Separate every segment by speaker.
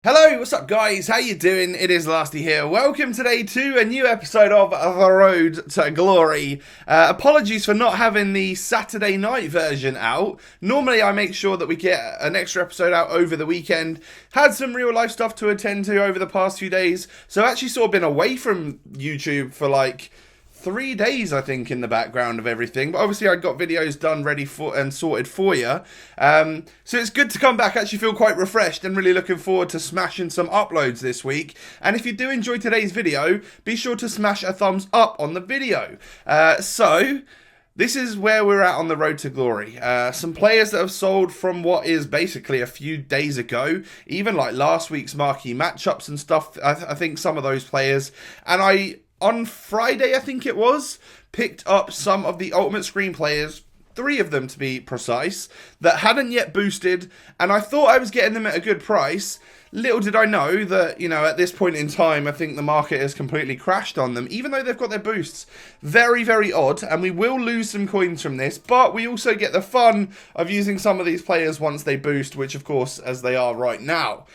Speaker 1: Hello, what's up guys? How you doing? It is Lasty here. Welcome today to a new episode of The Road to Glory. Apologies for not having the Saturday night version out. Normally I make sure that we get an extra episode out over the weekend. Had some real life stuff to attend to over the past few days. So I've actually sort of been away from YouTube for like 3 days, I think, in the background of everything. But obviously I got videos done, ready for and sorted for you. So it's good to come back. I actually feel quite refreshed and really looking forward to smashing some uploads this week. And if you do enjoy today's video, be sure to smash a thumbs up on the video. This is where we're at on the road to glory. Some players that have sold from what is basically a few days ago, even like last week's marquee matchups and stuff. I think some of those players, and on Friday, I think it was, picked up some of the Ultimate Screen players, 3 of them to be precise, that hadn't yet boosted, and I thought I was getting them at a good price. Little did I know that, at this point in time, I think the market has completely crashed on them, even though they've got their boosts. Very, very odd, and we will lose some coins from this, but we also get the fun of using some of these players once they boost, which, of course, as they are right now.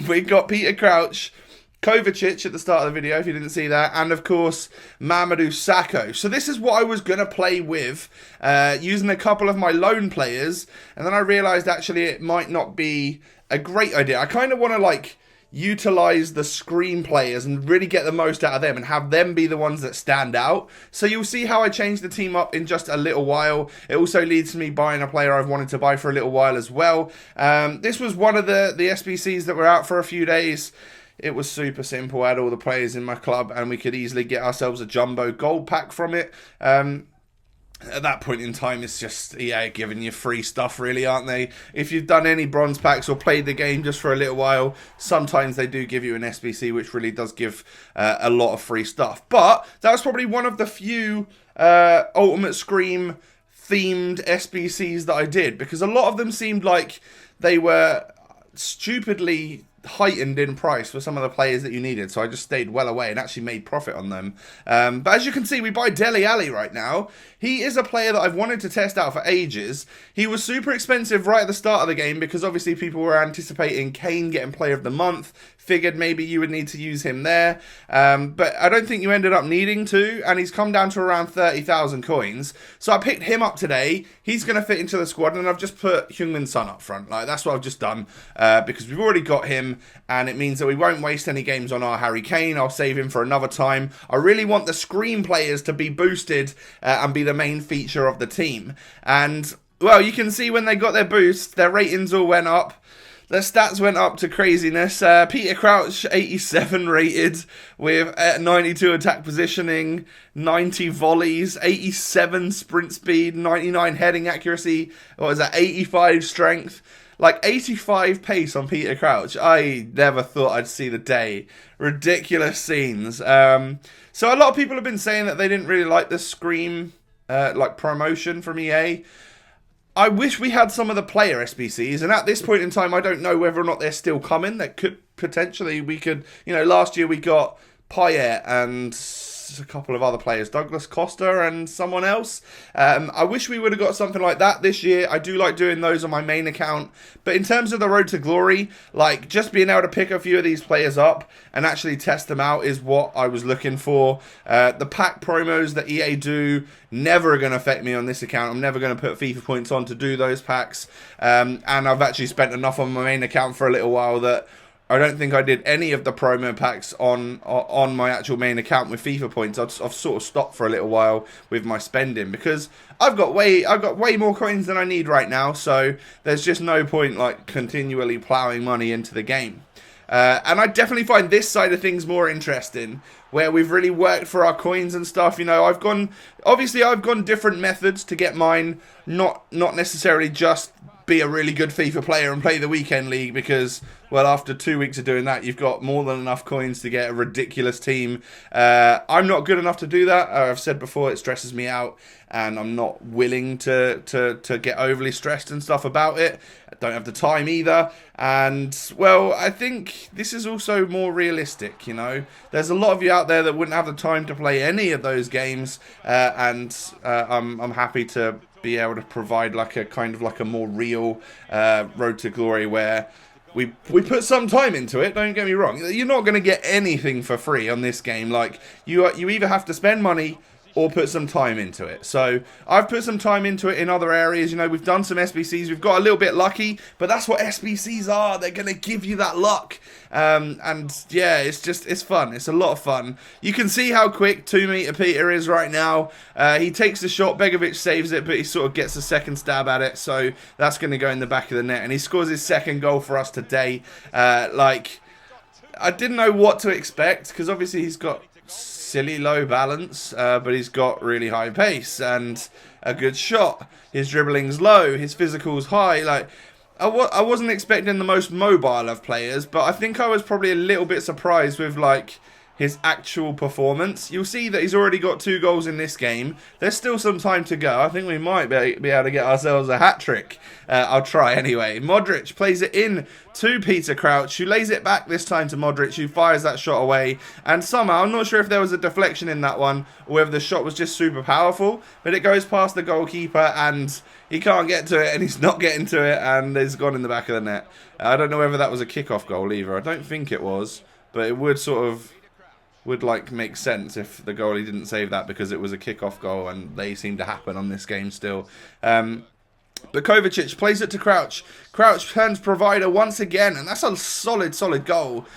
Speaker 1: We've got Peter Crouch, Kovacic at the start of the video, if you didn't see that, and of course, Mamadou Sakho. So this is what I was going to play with, using a couple of my loan players, and then I realised actually it might not be a great idea. I kind of want to utilise the screen players and really get the most out of them and have them be the ones that stand out. So you'll see how I change the team up in just a little while. It also leads to me buying a player I've wanted to buy for a little while as well. This was one of the SBCs that were out for a few days. It was super simple. I had all the players in my club and we could easily get ourselves a jumbo gold pack from it. At that point in time, it's just EA giving you free stuff, really, aren't they? If you've done any bronze packs or played the game just for a little while, sometimes they do give you an SBC, which really does give a lot of free stuff. But that was probably one of the few Ultimate Scream themed SBCs that I did, because a lot of them seemed like they were stupidly heightened in price for some of the players that you needed, so I just stayed well away and actually made profit on them. But as you can see, we buy Dele Alli right now. He is a player that I've wanted to test out for ages. He was super expensive right at the start of the game because obviously people were anticipating Kane getting player of the month. Figured maybe you would need to use him there, but I don't think you ended up needing to, and he's come down to around 30,000 coins. So I picked him up today. He's going to fit into the squad, and I've just put Heung-min Son up front. That's what I've just done, because we've already got him, and it means that we won't waste any games on our Harry Kane. I'll save him for another time. I really want the screen players to be boosted and be the main feature of the team. And, well, you can see when they got their boost, their ratings all went up. Their stats went up to craziness. Peter Crouch, 87 rated, with 92 attack positioning, 90 volleys, 87 sprint speed, 99 heading accuracy, 85 strength. 85 pace on Peter Crouch. I never thought I'd see the day. Ridiculous scenes. So a lot of people have been saying that they didn't really like the Scream promotion from EA. I wish we had some of the player SBCs, and at this point in time, I don't know whether or not they're still coming. That could potentially, last year we got Payet and a couple of other players, Douglas Costa and someone else. I wish we would have got something like that this year. I do like doing those on my main account, but in terms of the road to glory, just being able to pick a few of these players up and actually test them out is what I was looking for. The pack promos that EA do never are going to affect me on this account. I'm never going to put FIFA points on to do those packs, and I've actually spent enough on my main account for a little while that I don't think I did any of the promo packs on my actual main account with FIFA points. I've sort of stopped for a little while with my spending because I've got way more coins than I need right now. So there's just no point continually ploughing money into the game. And I definitely find this side of things more interesting, where we've really worked for our coins and stuff. I've gone different methods to get mine, not necessarily just be a really good FIFA player and play the weekend league, because, well, after 2 weeks of doing that, you've got more than enough coins to get a ridiculous team. I'm not good enough to do that. I've said before, it stresses me out, and I'm not willing to get overly stressed and stuff about it. I don't have the time either, and, well, I think this is also more realistic, There's a lot of you out there that wouldn't have the time to play any of those games, and I'm happy to be able to provide a more real road to glory where we put some time into it, don't get me wrong. You're not going to get anything for free on this game. Like, you either have to spend money or put some time into it. So I've put some time into it in other areas. You know, we've done some SBCs. We've got a little bit lucky, but that's what SBCs are. They're going to give you that luck. And yeah, it's fun. It's a lot of fun. You can see how quick 2 meter Peter is right now. He takes the shot. Begovic saves it, but he sort of gets a second stab at it. So that's going to go in the back of the net. And he scores his second goal for us today. Like, I didn't know what to expect because obviously he's got silly low balance, but he's got really high pace and a good shot. His dribbling's low, his physical's high. Like, I wasn't expecting the most mobile of players, but I think I was probably a little bit surprised with like his actual performance. You'll see that he's already got 2 goals in this game. There's still some time to go. I think we might be able to get ourselves a hat-trick. I'll try anyway. Modric plays it in to Peter Crouch, who lays it back this time to Modric, who fires that shot away. And somehow, I'm not sure if there was a deflection in that one, or whether the shot was just super powerful, but it goes past the goalkeeper, and he can't get to it, and he's not getting to it, and it's gone in the back of the net. I don't know whether that was a kickoff goal either. I don't think it was, but it would sort of like make sense if the goalie didn't save that because it was a kickoff goal, and they seem to happen on this game still. But Kovacic plays it to Crouch. Crouch turns provider once again, and that's a solid goal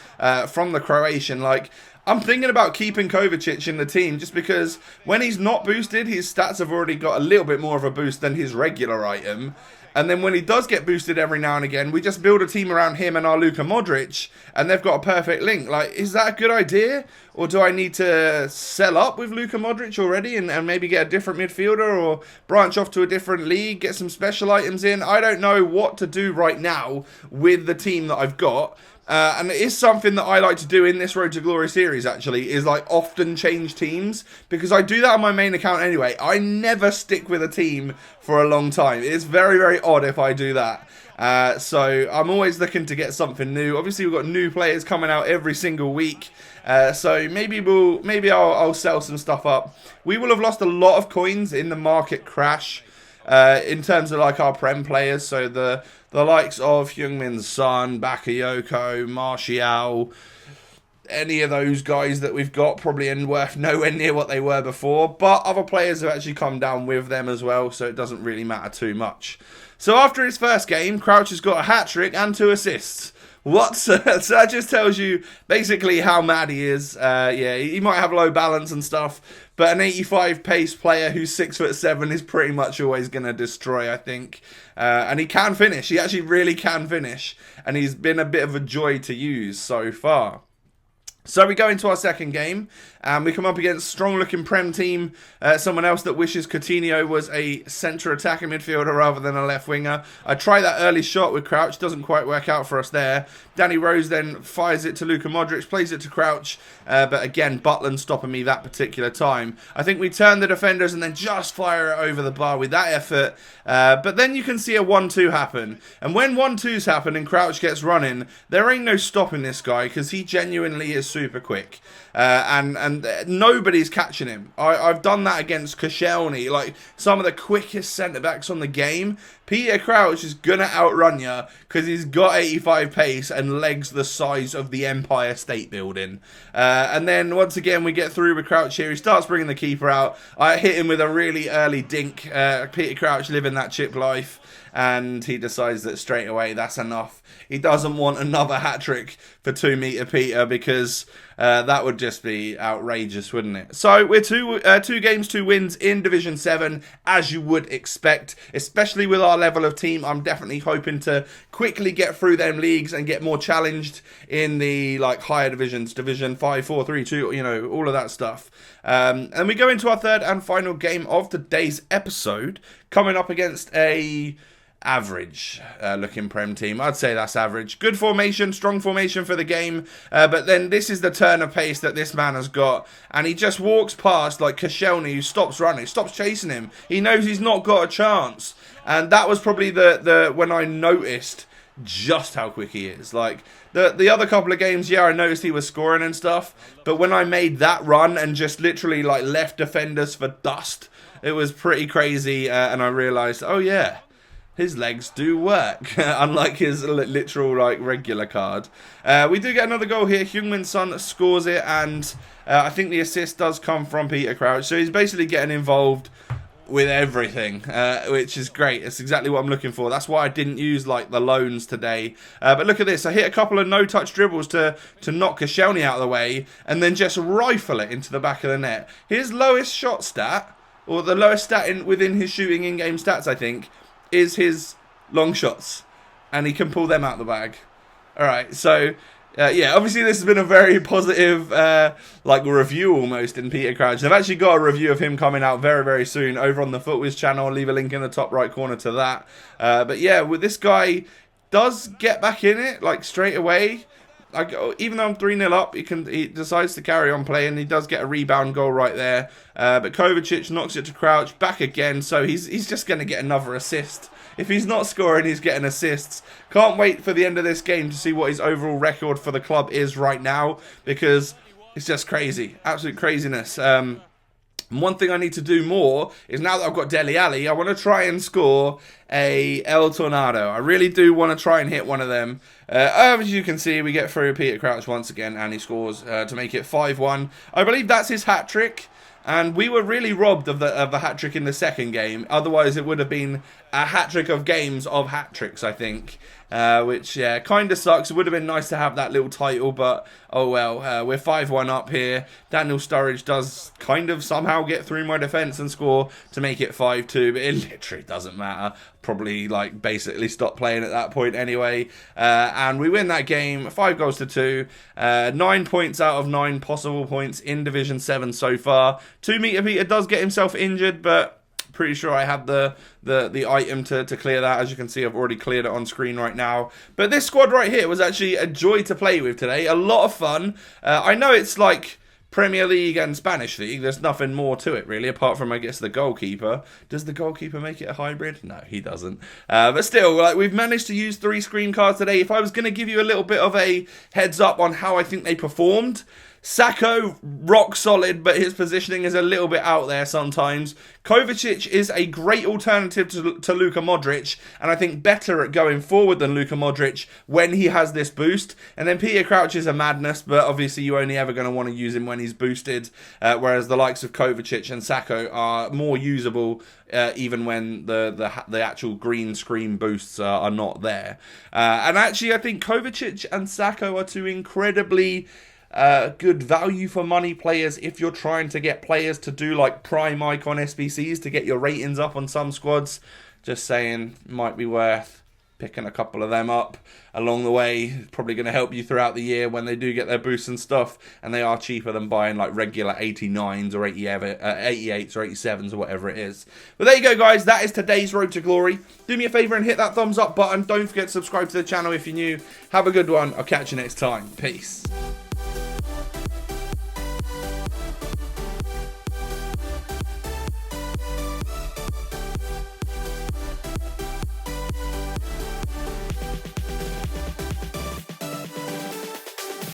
Speaker 1: from the Croatian. Like, I'm thinking about keeping Kovacic in the team just because when he's not boosted, his stats have already got a little bit more of a boost than his regular item. And then when he does get boosted every now and again, we just build a team around him and our Luka Modric, and they've got a perfect link. Like, is that a good idea? Or do I need to sell up with Luka Modric already and maybe get a different midfielder or branch off to a different league, get some special items in? I don't know what to do right now with the team that I've got. And it is something that I like to do in this Road to Glory series, actually, is like often change teams, because I do that on my main account anyway. I never stick with a team for a long time. It's very, very odd if I do that. So I'm always looking to get something new. Obviously, we've got new players coming out every single week. So maybe I'll sell some stuff up. We will have lost a lot of coins in the market crash. In terms of like our Prem players, so the likes of Heung-min Son, Bakayoko, Martial, any of those guys that we've got probably worth nowhere near what they were before, but other players have actually come down with them as well, so it doesn't really matter too much. So after his first game, Crouch has got a hat-trick and 2 assists. What? So that just tells you basically how mad he is. Yeah, he might have low balance and stuff, but an 85 pace player who's 6'7" is pretty much always going to destroy, I think. And he can finish. He actually really can finish. And he's been a bit of a joy to use so far. So we go into our second game, and we come up against a strong-looking Prem team. Someone else that wishes Coutinho was a centre attacking midfielder rather than a left winger. I try that early shot with Crouch, doesn't quite work out for us there. Danny Rose then fires it to Luka Modric, plays it to Crouch, but again, Butland stopping me that particular time. I think we turn the defenders and then just fire it over the bar with that effort. But then you can see a 1-2 happen. And when 1-2s happen and Crouch gets running, there ain't no stopping this guy because he genuinely is super quick. And nobody's catching him. I've done that against Koscielny, like some of the quickest centre-backs on the game. Peter Crouch is going to outrun you because he's got 85 pace and legs the size of the Empire State Building. And then once again we get through with Crouch here. He starts bringing the keeper out. I hit him with a really early dink. Peter Crouch living that chip life. And he decides that straight away that's enough. He doesn't want another hat-trick for 2 meter Peter because that would just be outrageous, wouldn't it? So we're 2 games, 2 wins in Division 7, as you would expect, especially with our level of team. I'm definitely hoping to quickly get through them leagues and get more challenged in the like higher divisions, Division 5, 4, 3, 2, you know, all of that stuff. And we go into our third and final game of today's episode, coming up against a average looking Prem team. I'd say that's average. Good formation, strong formation for the game, but then this is the turn of pace that this man has got, and he just walks past like Koscielny, who stops running, stops chasing him. He knows he's not got a chance, and that was probably the when I noticed just how quick he is. Like the other couple of games, yeah, I noticed he was scoring and stuff, but when I made that run and just literally like left defenders for dust, it was pretty crazy, and I realised, oh yeah, his legs do work, unlike his literal like regular card. We do get another goal here. Heung-min Son scores it, and I think the assist does come from Peter Crouch. So he's basically getting involved with everything, which is great. It's exactly what I'm looking for. That's why I didn't use like the loans today. But look at this. I hit a couple of no-touch dribbles to knock Koscielny out of the way, and then just rifle it into the back of the net. His lowest shot stat, or the lowest stat within his shooting in-game stats, I think, is his long shots, and he can pull them out the bag. All right, so yeah, obviously this has been a very positive like review almost in Peter Crouch. I've actually got a review of him coming out very, very soon over on the FUTWIZ channel. I'll leave a link in the top right corner to that. But yeah, with this guy does get back in it like straight away. Like, even though I'm 3-0 up, he decides to carry on playing. He does get a rebound goal right there. But Kovacic knocks it to Crouch, back again. So he's just going to get another assist. If he's not scoring, he's getting assists. Can't wait for the end of this game to see what his overall record for the club is right now, because it's just crazy. Absolute craziness. One thing I need to do more is, now that I've got Dele Alli, I want to try and score a El Tornado. I really do want to try and hit one of them. As you can see, we get through Peter Crouch once again, and he scores to make it 5-1. I believe that's his hat-trick. And we were really robbed of the hat-trick in the second game. Otherwise, it would have been a hat-trick of games of hat-tricks, I think. Which, yeah, kind of sucks. It would have been nice to have that little title, but oh well. We're 5-1 up here. Daniel Sturridge does kind of somehow get through my defence and score to make it 5-2, but it literally doesn't matter. Probably, like, basically stop playing at that point anyway. And we win that game, 5-2. 9 points out of 9 possible points in Division 7 so far. 2 Meter Peter does get himself injured, but pretty sure I had the item to clear that. As you can see, I've already cleared it on screen right now. But this squad right here was actually a joy to play with today. A lot of fun. I know it's like Premier League and Spanish League. There's nothing more to it, really, apart from, I guess, the goalkeeper. Does the goalkeeper make it a hybrid? No, he doesn't. But still, like, we've managed to use 3 screen cards today. If I was going to give you a little bit of a heads up on how I think they performed, Sacco, rock solid, but his positioning is a little bit out there sometimes. Kovacic is a great alternative to Luka Modric, and I think better at going forward than Luka Modric when he has this boost. And then Peter Crouch is a madness, but obviously you're only ever going to want to use him when he's boosted, whereas the likes of Kovacic and Sacco are more usable even when the actual green screen boosts are not there. And actually, I think Kovacic and Sacco are two incredibly good value for money players if you're trying to get players to do like prime icon SBCs to get your ratings up on some squads. Just saying, might be worth picking a couple of them up along the way. Probably going to help you throughout the year when they do get their boosts and stuff, and they are cheaper than buying like regular 89s or 88s or 87s or whatever it is. But there you go, guys. That is today's Road to Glory. Do me a favour and hit that thumbs up button. Don't forget to subscribe to the channel if you're new. Have a good one. I'll catch you next time. Peace.